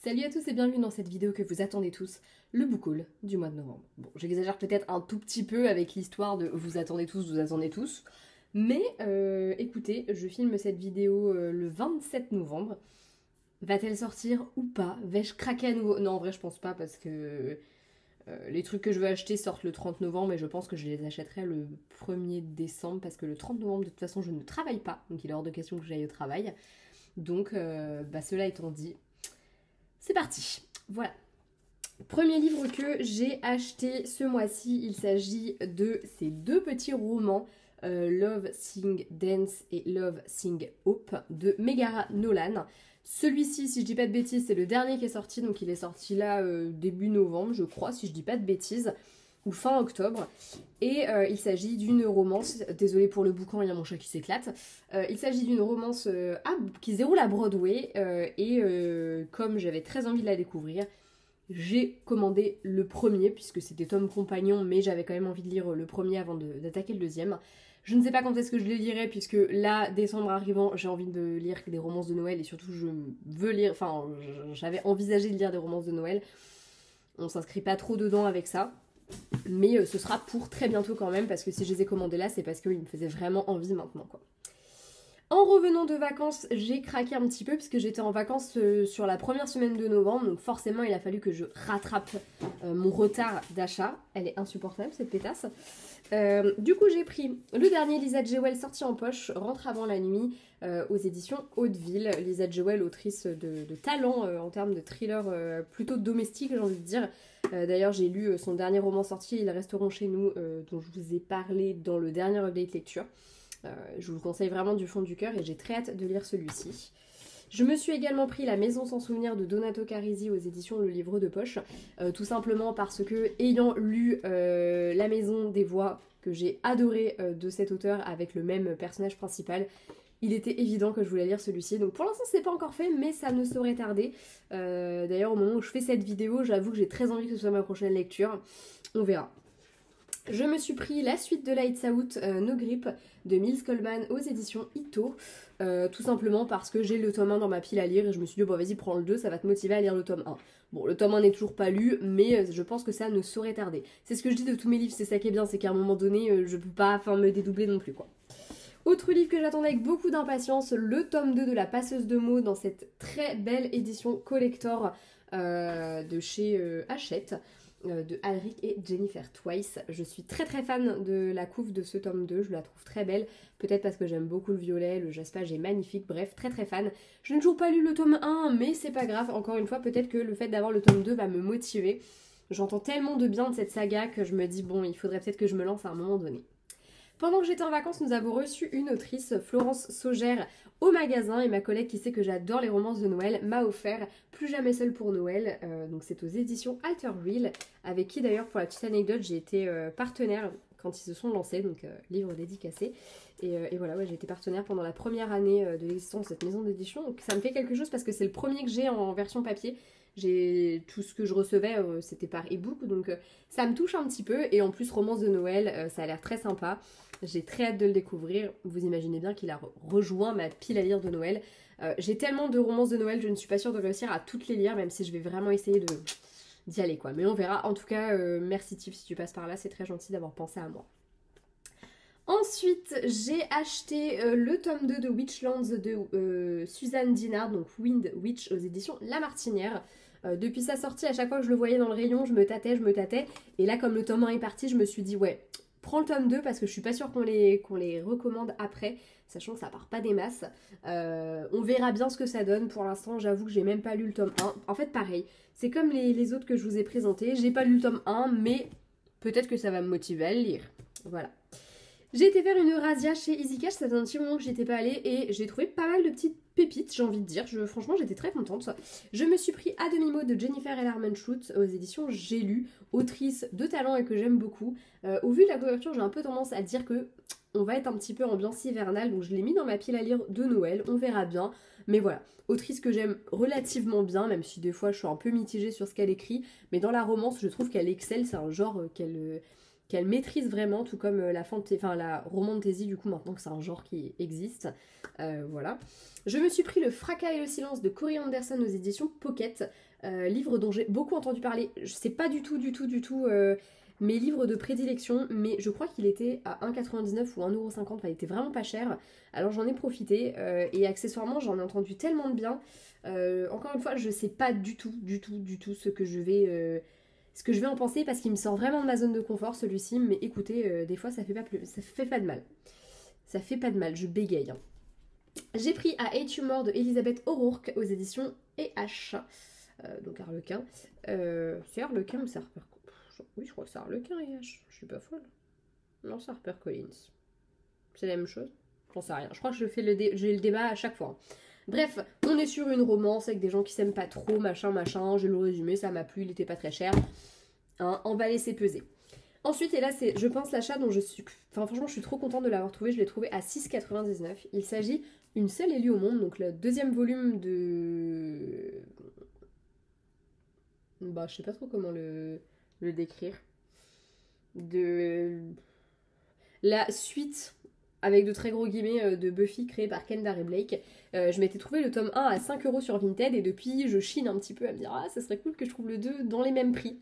Salut à tous et bienvenue dans cette vidéo que vous attendez tous, le book haul du mois de novembre. Bon, j'exagère peut-être un tout petit peu avec l'histoire de vous attendez tous, mais écoutez, je filme cette vidéo le 27 novembre. Va-t-elle sortir ou pas? Vais-je craquer à nouveau? Non, en vrai, je pense pas parce que les trucs que je veux acheter sortent le 30 novembre et je pense que je les achèterai le 1er décembre parce que le 30 novembre, de toute façon, je ne travaille pas, donc il est hors de question que j'aille au travail. Donc, cela étant dit, c'est parti. Voilà. Premier livre que j'ai acheté ce mois-ci, il s'agit de ces deux petits romans, Love, Sing, Dance et Love, Sing, Hope de Megara Nolan. Celui-ci, si je dis pas de bêtises, c'est le dernier qui est sorti, donc il est sorti là début novembre, je crois, si je dis pas de bêtises, ou fin octobre. Et il s'agit d'une romance, désolée pour le boucan, il y a mon chat qui s'éclate. Il s'agit d'une romance qui se déroule à Broadway, comme j'avais très envie de la découvrir, j'ai commandé le premier, puisque c'était tome compagnon, mais j'avais quand même envie de lire le premier avant d'attaquer le deuxième. Je ne sais pas quand est-ce que je le lirai, puisque là, décembre arrivant, j'ai envie de lire des romances de Noël, et surtout je veux lire, enfin j'avais envisagé de lire des romances de Noël. On s'inscrit pas trop dedans avec ça, mais ce sera pour très bientôt quand même, parce que si je les ai commandés là, c'est parce qu'ils me faisaient vraiment envie maintenant, quoi. En revenant de vacances, j'ai craqué un petit peu puisque j'étais en vacances sur la première semaine de novembre, donc forcément il a fallu que je rattrape mon retard d'achat. Elle est insupportable cette pétasse. Du coup j'ai pris le dernier Lisa Jewell sorti en poche, Rentre avant la nuit, aux éditions Hauteville. Lisa Jewell, autrice de talent en termes de thriller plutôt domestique, j'ai envie de dire. D'ailleurs j'ai lu son dernier roman sorti, Ils resteront chez nous, dont je vous ai parlé dans le dernier update lecture. Je vous le conseille vraiment du fond du cœur et j'ai très hâte de lire celui-ci. Je me suis également pris La Maison sans souvenir de Donato Carisi aux éditions Le Livre de Poche, tout simplement parce que, ayant lu La Maison des Voix, que j'ai adoré de cet auteur avec le même personnage principal, il était évident que je voulais lire celui-ci. Donc pour l'instant c'est pas encore fait, mais ça ne saurait tarder. D'ailleurs au moment où je fais cette vidéo, j'avoue que j'ai très envie que ce soit ma prochaine lecture. On verra. Je me suis pris la suite de Lights Out, No Grip de Miles Coleman aux éditions Ito, tout simplement parce que j'ai le tome 1 dans ma pile à lire et je me suis dit bon vas-y prends le 2, ça va te motiver à lire le tome 1. Bon, le tome 1 n'est toujours pas lu, mais je pense que ça ne saurait tarder. C'est ce que je dis de tous mes livres, c'est ça qui est bien, c'est qu'à un moment donné, je peux pas me dédoubler non plus, quoi. Autre livre que j'attendais avec beaucoup d'impatience, le tome 2 de La Passeuse de mots dans cette très belle édition collector de chez Hachette. De Alric et Jennifer Twice. Je suis très très fan de la couve de ce tome 2, je la trouve très belle, peut-être parce que j'aime beaucoup le violet, le jaspage est magnifique, bref, très très fan. Je n'ai toujours pas lu le tome 1, mais c'est pas grave, encore une fois, peut-être que le fait d'avoir le tome 2 va me motiver. J'entends tellement de bien de cette saga que je me dis, bon, il faudrait peut-être que je me lance à un moment donné. Pendant que j'étais en vacances, nous avons reçu une autrice, Florence Saugère, au magasin, et ma collègue qui sait que j'adore les romances de Noël m'a offert Plus jamais seule pour Noël. Donc c'est aux éditions Alter Wheel, avec qui d'ailleurs, pour la petite anecdote, j'ai été partenaire quand ils se sont lancés, donc livre dédicacé. Et voilà, ouais, j'ai été partenaire pendant la première année de l'existence de cette maison d'édition, donc ça me fait quelque chose parce que c'est le premier que j'ai en version papier. Tout ce que je recevais, c'était par e-book, donc ça me touche un petit peu. Et en plus, romance de Noël, ça a l'air très sympa. J'ai très hâte de le découvrir. Vous imaginez bien qu'il a rejoint ma pile à lire de Noël. J'ai tellement de romances de Noël, je ne suis pas sûre de réussir à toutes les lire, même si je vais vraiment essayer d'y aller, quoi. Mais on verra. En tout cas, merci Tiff si tu passes par là, c'est très gentil d'avoir pensé à moi. Ensuite, j'ai acheté le tome 2 de Witchlands de Suzanne Dinard, donc Wind Witch aux éditions La Martinière. Depuis sa sortie, à chaque fois que je le voyais dans le rayon, je me tâtais. Et là, comme le tome 1 est parti, je me suis dit, ouais, prends le tome 2 parce que je suis pas sûre qu'on les recommande après, sachant que ça part pas des masses. On verra bien ce que ça donne. Pour l'instant, j'avoue que j'ai même pas lu le tome 1. En fait, pareil, c'est comme les autres que je vous ai présentés. J'ai pas lu le tome 1, mais peut-être que ça va me motiver à le lire. Voilà. J'ai été faire une razzia chez Easy Cash, ça faisait un petit moment que j'y étais pas allée et j'ai trouvé pas mal de petites pépites, j'ai envie de dire. Franchement, j'étais très contente. Je me suis pris À demi-mot de Jennifer Ellermann-Schultz aux éditions J'ai lu, autrice de talent et que j'aime beaucoup. Au vu de la couverture, j'ai un peu tendance à dire que on va être un petit peu ambiance hivernale, donc je l'ai mis dans ma pile à lire de Noël, on verra bien. Mais voilà, autrice que j'aime relativement bien, même si des fois je suis un peu mitigée sur ce qu'elle écrit, mais dans la romance, je trouve qu'elle excelle, c'est un genre qu'elle maîtrise vraiment, tout comme la romantasy, du coup, maintenant que c'est un genre qui existe. Voilà. Je me suis pris Le Fracas et le silence de Cory Anderson aux éditions Pocket, livre dont j'ai beaucoup entendu parler. Je sais pas du tout mes livres de prédilection, mais je crois qu'il était à 1,99 ou 1,50€, enfin il était vraiment pas cher. Alors j'en ai profité, et accessoirement j'en ai entendu tellement de bien. Encore une fois, je sais pas du tout ce que je vais en penser, parce qu'il me sort vraiment de ma zone de confort celui-ci, mais écoutez, des fois ça fait pas de mal. Ça fait pas de mal, je bégaye, hein. J'ai pris À Hate You More de Elisabeth O'Rourke aux éditions E.H. Donc Harlequin. C'est Harlequin ou c'est Harper? Oui, je crois que c'est Harlequin E.H. Je suis pas folle. Non, c'est Harper Collins. C'est la même chose? J'en sais rien. Je crois que j'ai le débat à chaque fois. Bref, on est sur une romance avec des gens qui s'aiment pas trop, machin. J'ai le résumé, ça m'a plu, il était pas très cher. Hein, on va laisser peser. Ensuite, et là, c'est, je pense, l'achat dont je suis... Enfin, franchement, je suis trop contente de l'avoir trouvé. Je l'ai trouvé à 6,99. Il s'agit Une seule élue au monde, donc le deuxième volume de... Bah, je sais pas trop comment le décrire. De... La suite, avec de très gros guillemets, de Buffy créée par Kendare Blake. Je m'étais trouvé le tome 1 à 5€ sur Vinted, et depuis, je chine un petit peu à me dire « Ah, ça serait cool que je trouve le 2 dans les mêmes prix ».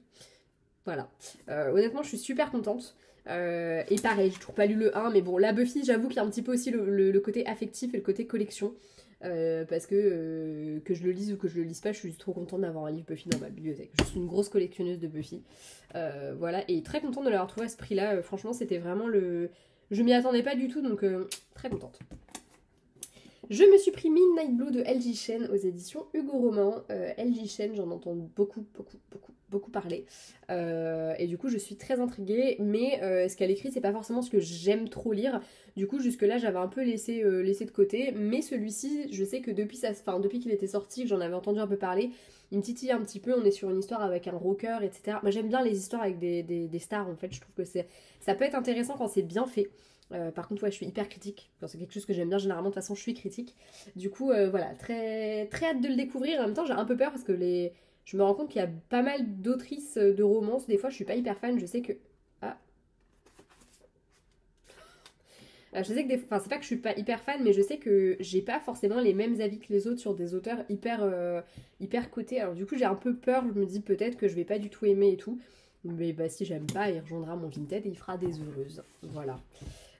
Voilà. Honnêtement, je suis super contente. Et pareil, j'ai toujours pas lu le 1, mais bon, la Buffy, j'avoue qu'il y a un petit peu aussi le côté affectif et le côté collection. Parce que je le lise ou que je le lise pas, je suis trop contente d'avoir un livre Buffy dans ma bibliothèque. Je suis une grosse collectionneuse de Buffy. Voilà, et très contente de l'avoir trouvé à ce prix-là. Franchement, c'était vraiment le... Je m'y attendais pas du tout, donc très contente. Je me suis pris Midnight Blue de L.J. Chen aux éditions Hugo Roman. L.J. Chen, j'en entends beaucoup parler. Et du coup, je suis très intriguée. Mais ce qu'elle écrit, c'est pas forcément ce que j'aime trop lire. Du coup, jusque-là, j'avais un peu laissé de côté. Mais celui-ci, je sais que depuis qu'il était sorti, que j'en avais entendu un peu parler, il me titille un petit peu. On est sur une histoire avec un rocker, etc. Moi, j'aime bien les histoires avec des stars, en fait. Je trouve que ça peut être intéressant quand c'est bien fait. Par contre, ouais, je suis hyper critique. Quand c'est quelque chose que j'aime bien, généralement, de toute façon, je suis critique. Du coup, voilà, très, très hâte de le découvrir. En même temps, j'ai un peu peur parce que je me rends compte qu'il y a pas mal d'autrices de romances. Des fois, je suis pas hyper fan. Je sais que... Ah. Je sais que enfin, c'est pas que je suis pas hyper fan, mais je sais que j'ai pas forcément les mêmes avis que les autres sur des auteurs hyper cotés. Alors du coup, j'ai un peu peur. Je me dis peut-être que je vais pas du tout aimer et tout. Mais bah, si j'aime pas, il rejoindra mon Vinted et il fera des heureuses. Voilà.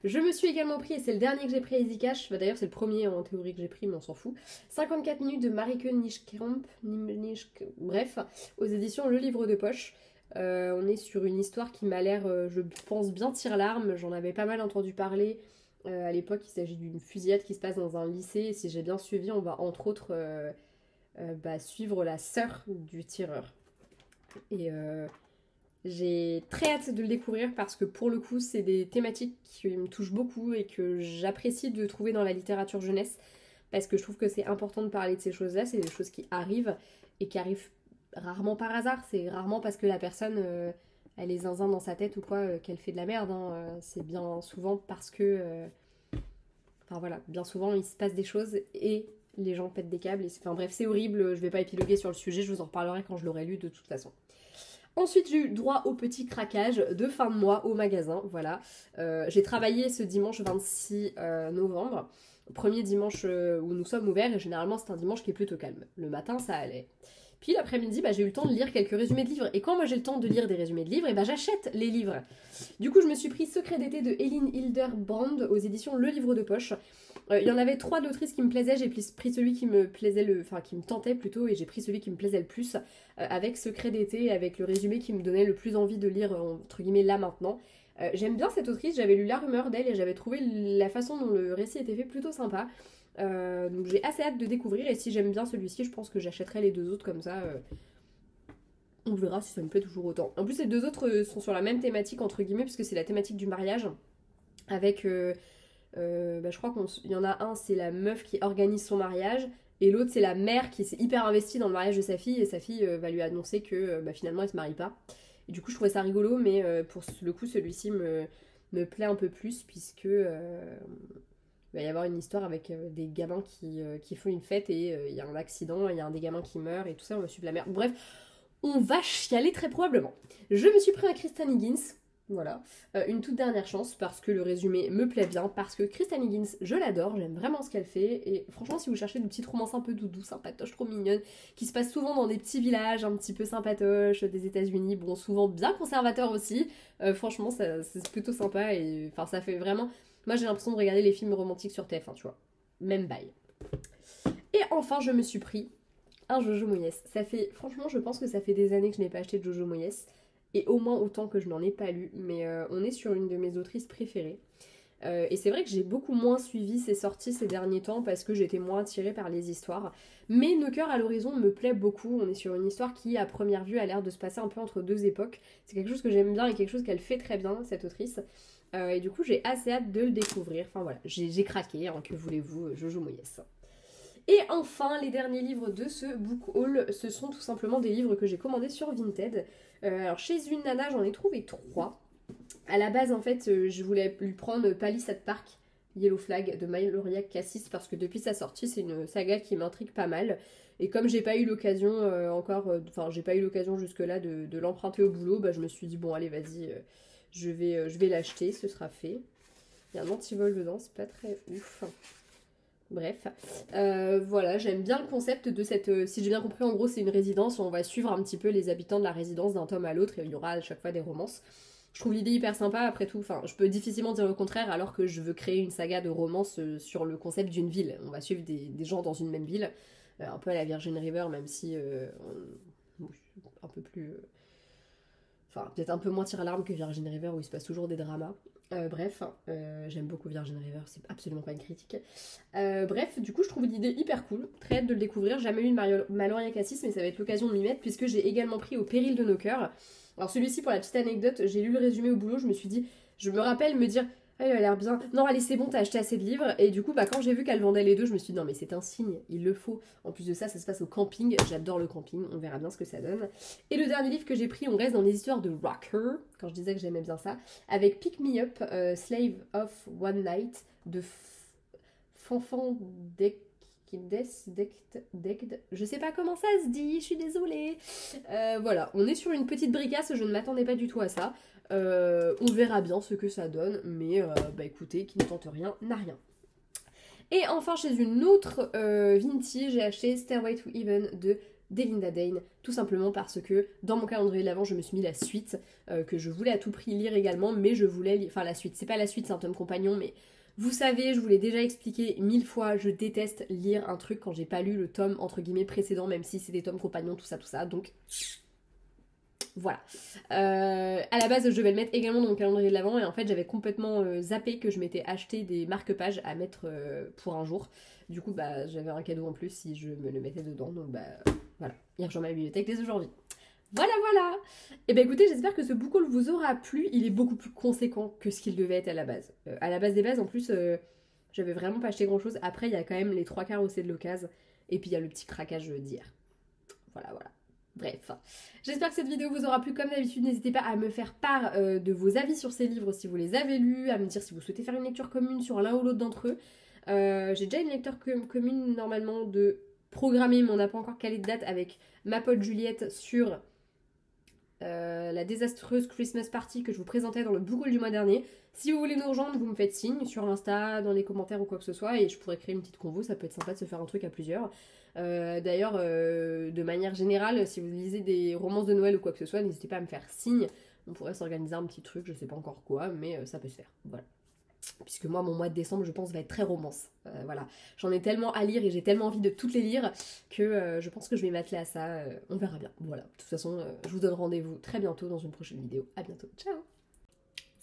Je me suis également pris, et c'est le dernier que j'ai pris à Easy Cash, bah, d'ailleurs c'est le premier en théorie que j'ai pris, mais on s'en fout, 54 minutes de Marike Nijkamp, bref, aux éditions Le Livre de Poche. On est sur une histoire qui m'a l'air, je pense, bien tire-larme. J'en avais pas mal entendu parler à l'époque. Il s'agit d'une fusillade qui se passe dans un lycée, et si j'ai bien suivi, on va entre autres suivre la sœur du tireur. Et j'ai très hâte de le découvrir parce que pour le coup c'est des thématiques qui me touchent beaucoup et que j'apprécie de trouver dans la littérature jeunesse, parce que je trouve que c'est important de parler de ces choses-là. C'est des choses qui arrivent et qui arrivent rarement par hasard. C'est rarement parce que la personne elle est zinzin dans sa tête ou quoi qu'elle fait de la merde, hein. C'est bien souvent parce que enfin voilà, bien souvent il se passe des choses et les gens pètent des câbles enfin bref, c'est horrible. Je vais pas épiloguer sur le sujet, je vous en reparlerai quand je l'aurai lu de toute façon. Ensuite, j'ai eu droit au petit craquage de fin de mois au magasin, voilà. J'ai travaillé ce dimanche 26 novembre, premier dimanche où nous sommes ouverts, et généralement c'est un dimanche qui est plutôt calme. Le matin, ça allait. Puis l'après-midi, j'ai eu le temps de lire quelques résumés de livres. Et quand moi j'ai le temps de lire des résumés de livres, et j'achète les livres. Du coup, je me suis pris Secret d'été de Elin Hilderbrand aux éditions Le Livre de Poche. Il y en avait 3 d'autrices qui me plaisaient, j'ai pris celui qui me plaisait qui me tentait plutôt, et j'ai pris celui qui me plaisait le plus, avec Secret d'été, avec le résumé qui me donnait le plus envie de lire, entre guillemets, là maintenant. J'aime bien cette autrice, j'avais lu La Rumeur d'elle et j'avais trouvé la façon dont le récit était fait plutôt sympa. Donc j'ai assez hâte de découvrir, et si j'aime bien celui-ci, je pense que j'achèterai les 2 autres comme ça. On verra si ça me plaît toujours autant. En plus, les 2 autres sont sur la même thématique, entre guillemets, puisque c'est la thématique du mariage, avec... je crois qu'il y en a un, c'est la meuf qui organise son mariage, et l'autre c'est la mère qui s'est hyper investie dans le mariage de sa fille, et sa fille va lui annoncer que finalement elle se marie pas. Et du coup je trouvais ça rigolo, mais pour le coup celui-ci me plaît un peu plus, puisque il va y avoir une histoire avec des gamins qui font une fête, et il y a un accident, il y a un des gamins qui meurt et tout ça, on va suivre la mère. Bref, on va chialer très probablement. Je me suis pris un Kristen Higgins. Voilà. Une toute dernière chance parce que le résumé me plaît bien, parce que Kristen Higgins, je l'adore, j'aime vraiment ce qu'elle fait. Et franchement, si vous cherchez une petite romance un peu doudou, sympatoche, trop mignonne, qui se passe souvent dans des petits villages un petit peu sympatoches des États-Unis, bon, souvent bien conservateurs aussi, franchement, c'est plutôt sympa et enfin, ça fait vraiment. Moi, j'ai l'impression de regarder les films romantiques sur TF1, tu vois. Même bail. Et enfin, je me suis pris un Jojo Moyes. Ça fait, franchement, je pense que ça fait des années que je n'ai pas acheté de Jojo Moyes. Et au moins autant que je n'en ai pas lu. Mais on est sur une de mes autrices préférées. Et c'est vrai que j'ai beaucoup moins suivi ses sorties ces derniers temps parce que j'étais moins attirée par les histoires. Mais Nos cœurs à l'horizon me plaît beaucoup. On est sur une histoire qui, à première vue, a l'air de se passer un peu entre deux époques. C'est quelque chose que j'aime bien et quelque chose qu'elle fait très bien, cette autrice. Et du coup, j'ai assez hâte de le découvrir. Enfin voilà, j'ai craqué, hein, que voulez-vous, Jojo Moyes. Et enfin, les derniers livres de ce book haul, ce sont tout simplement des livres que j'ai commandés sur Vinted. Alors chez une nana, j'en ai trouvé 3. À la base, en fait, je voulais lui prendre Palisade Park, Yellow Flag de Maloria Cassis parce que depuis sa sortie, c'est une saga qui m'intrigue pas mal. Et comme j'ai pas eu l'occasion j'ai pas eu l'occasion jusque-là de l'emprunter au boulot, bah, je me suis dit, bon, allez, vas-y, je vais l'acheter, ce sera fait. Il y a un antivol dedans, c'est pas très ouf. Bref, voilà, j'aime bien le concept de cette... si j'ai bien compris, en gros, c'est une résidence où on va suivre un petit peu les habitants de la résidence d'un tome à l'autre et il y aura à chaque fois des romances. Je trouve l'idée hyper sympa, après tout, enfin, je peux difficilement dire le contraire alors que je veux créer une saga de romance sur le concept d'une ville. On va suivre des gens dans une même ville, un peu à la Virgin River, même si... un peu plus... Enfin, peut-être un peu moins tir à l'arme que Virgin River où il se passe toujours des dramas. Bref, j'aime beaucoup Virgin River, c'est absolument pas une critique. Bref, du coup, je trouve l'idée hyper cool. Très hâte de le découvrir. Jamais lu de Maloria Cassis, mais ça va être l'occasion de m'y mettre puisque j'ai également pris Au péril de nos cœurs. Alors, celui-ci, pour la petite anecdote, j'ai lu le résumé au boulot. Je me suis dit, je me rappelle me dire, ah, il a l'air bien. Non, allez, c'est bon, t'as acheté assez de livres. Et du coup, bah, quand j'ai vu qu'elle vendait les deux, je me suis dit, non, mais c'est un signe, il le faut. En plus de ça, ça se passe au camping. J'adore le camping, on verra bien ce que ça donne. Et le dernier livre que j'ai pris, on reste dans les histoires de rocker, quand je disais que j'aimais bien ça, avec Pick Me Up, Slave of One Night, de Fanfan Dekt, je sais pas comment ça se dit, je suis désolée. Voilà, on est sur une petite bricasse, je ne m'attendais pas du tout à ça. On verra bien ce que ça donne, mais bah écoutez, qui ne tente rien n'a rien. Et enfin, chez une autre Vinti, j'ai acheté Stairway to Heaven de Delinda Dane, tout simplement parce que dans mon calendrier de l'avant, je me suis mis la suite, que je voulais à tout prix lire également, mais je voulais lire... Enfin, la suite, c'est pas la suite, c'est un tome compagnon, mais vous savez, je vous l'ai déjà expliqué 1000 fois, je déteste lire un truc quand j'ai pas lu le tome, entre guillemets, précédent, même si c'est des tomes compagnons, tout ça, donc... Voilà. À la base, je vais le mettre également dans mon calendrier de l'avant et en fait, j'avais complètement zappé que je m'étais acheté des marque-pages à mettre pour un jour. Du coup, bah, j'avais un cadeau en plus si je me le mettais dedans. Donc, bah, voilà. Il rejoint ma bibliothèque dès aujourd'hui. Voilà. Et bah écoutez, j'espère que ce book haul vous aura plu. Il est beaucoup plus conséquent que ce qu'il devait être à la base. À la base des bases, en plus, j'avais vraiment pas acheté grand-chose. Après, il y a quand même les 3/4 haussés de l'occasion. Et puis, il y a le petit craquage d'hier. Voilà. Bref, j'espère que cette vidéo vous aura plu. Comme d'habitude, n'hésitez pas à me faire part de vos avis sur ces livres si vous les avez lus, à me dire si vous souhaitez faire une lecture commune sur l'un ou l'autre d'entre eux. J'ai déjà une lecture commune normalement de programmer, mais on n'a pas encore calé de date avec ma pote Juliette sur la désastreuse Christmas Party que je vous présentais dans le book haul du mois dernier. Si vous voulez nous rejoindre, vous me faites signe sur l'Insta, dans les commentaires ou quoi que ce soit, et je pourrais créer une petite convo, ça peut être sympa de se faire un truc à plusieurs. D'ailleurs, de manière générale, si vous lisez des romances de Noël ou quoi que ce soit, n'hésitez pas à me faire signe. On pourrait s'organiser un petit truc, je sais pas encore quoi, mais ça peut se faire. Voilà. Puisque moi, mon mois de décembre, je pense, va être très romance. Voilà. J'en ai tellement à lire et j'ai tellement envie de toutes les lire que je pense que je vais m'atteler à ça. On verra bien. Voilà. De toute façon, je vous donne rendez-vous très bientôt dans une prochaine vidéo. À bientôt. Ciao.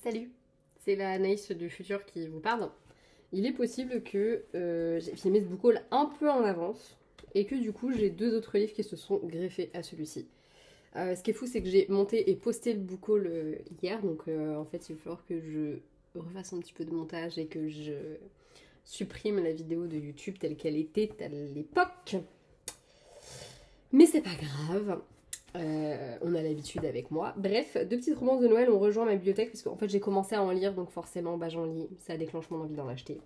Salut. C'est la Anaïs du futur qui vous parle. Il est possible que j'ai filmé ce book haul un peu en avance et que du coup, j'ai 2 autres livres qui se sont greffés à celui-ci. Ce qui est fou, c'est que j'ai monté et posté le book haul hier. Donc, en fait, il va falloir que je refasse un petit peu de montage et que je supprime la vidéo de YouTube telle qu'elle était à l'époque. Mais c'est pas grave, on a l'habitude avec moi. Bref, 2 petites romances de Noël ont rejoint ma bibliothèque parce qu'en fait j'ai commencé à en lire, donc forcément bah, j'en lis, ça déclenche mon envie d'en acheter.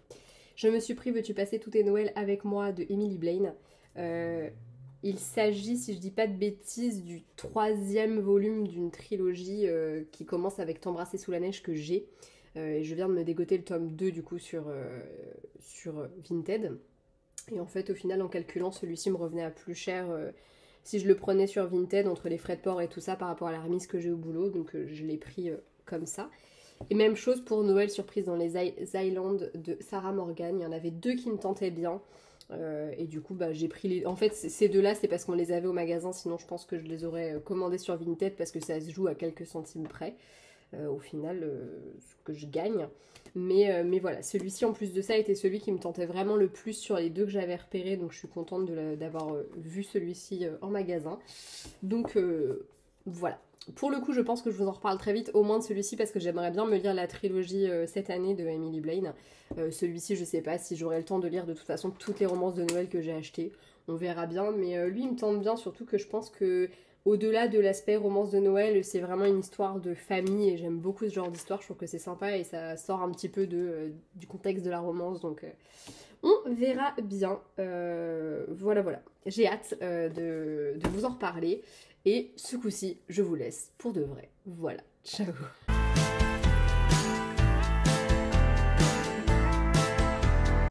Je me suis pris Veux-tu passer tous tes Noëls avec moi de Emily Blaine. Il s'agit, si je dis pas de bêtises, du 3e volume d'une trilogie qui commence avec T'embrasser sous la neige que j'ai. Et je viens de me dégoter le tome 2 du coup sur Vinted. Et en fait, au final, en calculant, celui-ci me revenait à plus cher si je le prenais sur Vinted, entre les frais de port et tout ça, par rapport à la remise que j'ai au boulot. Donc je l'ai pris comme ça. Et même chose pour Noël surprise dans les Islands de Sarah Morgan. Il y en avait 2 qui me tentaient bien. Et du coup, bah, j'ai pris les... En fait, ces 2-là, c'est parce qu'on les avait au magasin. Sinon, je pense que je les aurais commandés sur Vinted parce que ça se joue à quelques centimes près. Au final, ce que je gagne. Mais voilà, celui-ci, en plus de ça, était celui qui me tentait vraiment le plus sur les 2 que j'avais repérés. Donc, je suis contente d'avoir vu celui-ci en magasin. Donc, voilà. Pour le coup, je pense que je vous en reparle très vite, au moins de celui-ci, parce que j'aimerais bien me lire la trilogie cette année de Emily Blaine. Celui-ci, je sais pas si j'aurai le temps de lire de toute façon toutes les romances de Noël que j'ai achetées. On verra bien, mais lui, il me tente bien, surtout que je pense que au-delà de l'aspect romance de Noël, c'est vraiment une histoire de famille, et j'aime beaucoup ce genre d'histoire. Je trouve que c'est sympa et ça sort un petit peu du contexte de la romance, donc on verra bien. Voilà, voilà. J'ai hâte de vous en reparler. Et ce coup-ci, je vous laisse pour de vrai. Voilà, ciao.